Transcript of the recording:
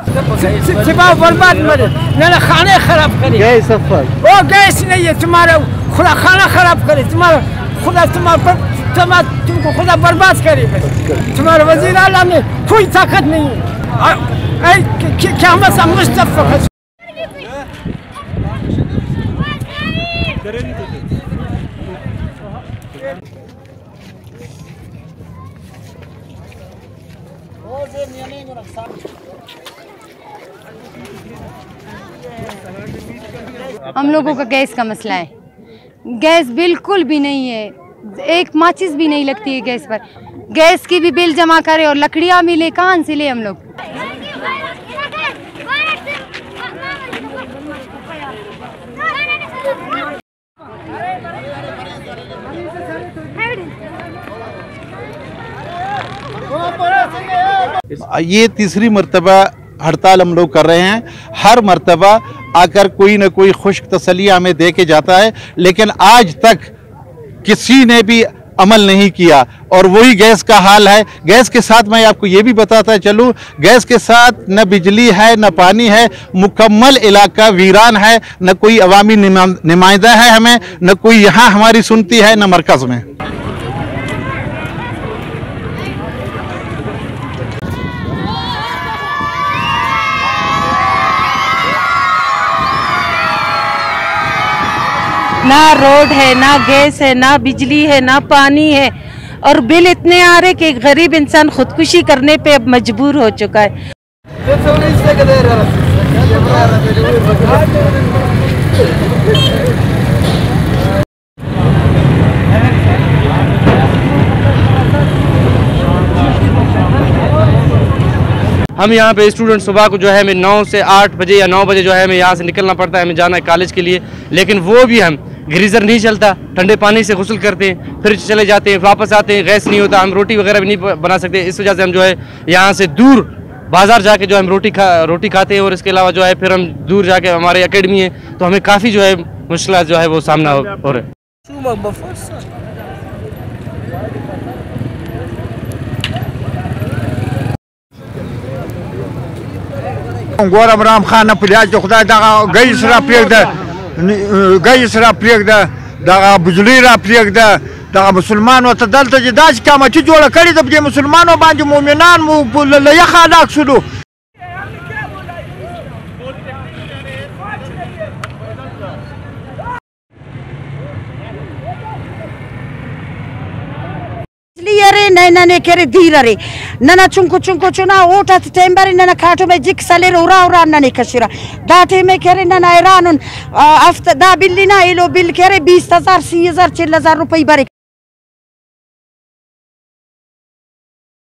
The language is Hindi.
बर्बाद मरे मेरा खाने खराब करे गैस सफर वो गैस नहीं है तुम्हारा खुदा खाना खराब करे तुम्हारा खुदा तुमको खुदा बर्बाद करे तुम्हारे वजीर आला में कोई ताकत नहीं है क्या मसा मुस्तफा हम लोगों का गैस का मसला है। गैस बिल्कुल भी नहीं है, एक माचिस भी नहीं लगती है गैस पर। गैस की भी बिल जमा करे और लकड़ियाँ मिले, कहाँ से ले हम लोग। ये तीसरी मर्तबा हड़ताल हम लोग कर रहे हैं। हर मर्तबा आकर कोई न कोई खुश्क तसल्ली हमें दे के जाता है, लेकिन आज तक किसी ने भी अमल नहीं किया और वही गैस का हाल है। गैस के साथ मैं आपको ये भी बताता चलूँ, गैस के साथ न बिजली है न पानी है, मुकम्मल इलाका वीरान है, न कोई अवामी नुमाइंदा है हमें, न कोई यहाँ हमारी सुनती है न मरकज़ में। ना रोड है, ना गैस है, ना बिजली है, ना पानी है और बिल इतने आ रहे कि गरीब इंसान खुदकुशी करने पे अब मजबूर हो चुका है। हम यहाँ पे स्टूडेंट सुबह को जो है हमें 9 से 8 बजे या 9 बजे जो है हमें यहाँ से निकलना पड़ता है, हमें जाना है कॉलेज के लिए। लेकिन वो भी हम गीज़र नहीं चलता, ठंडे पानी से गुस्ल करते हैं, फिर चले जाते हैं, वापस आते हैं, गैस नहीं होता, हम रोटी वगैरह भी नहीं बना सकते। इस वजह से हम जो है यहाँ से दूर बाज़ार जाके जो हम रोटी खाते हैं और इसके अलावा जो है फिर हम दूर जाके हमारे एकेडमी है तो हमें काफ़ी जो है मुश्किल जो है वो सामना हो रहा है। गोरम राम खान प्याज खुदा दगा गैस रा प्रेगदा गैस रा प्रेगदा दगा बिजली रा प्रेगदा दगा मुसलमानों त दलते दाज काम ची जोड़ करी त मुसलमानों बांज मोमिनान मु या खालाक शुरू अरे नैना केरे धीर अरे नना चुंको चुना ओटा टेम्बरी नना खाटो में जिक सले उरा नने कशिरा दाटे में केरे नना ईरान आफ्ता दा बिल्ली ना इलो बिल केरे 20,000 30,000 40,000 रुपए बारे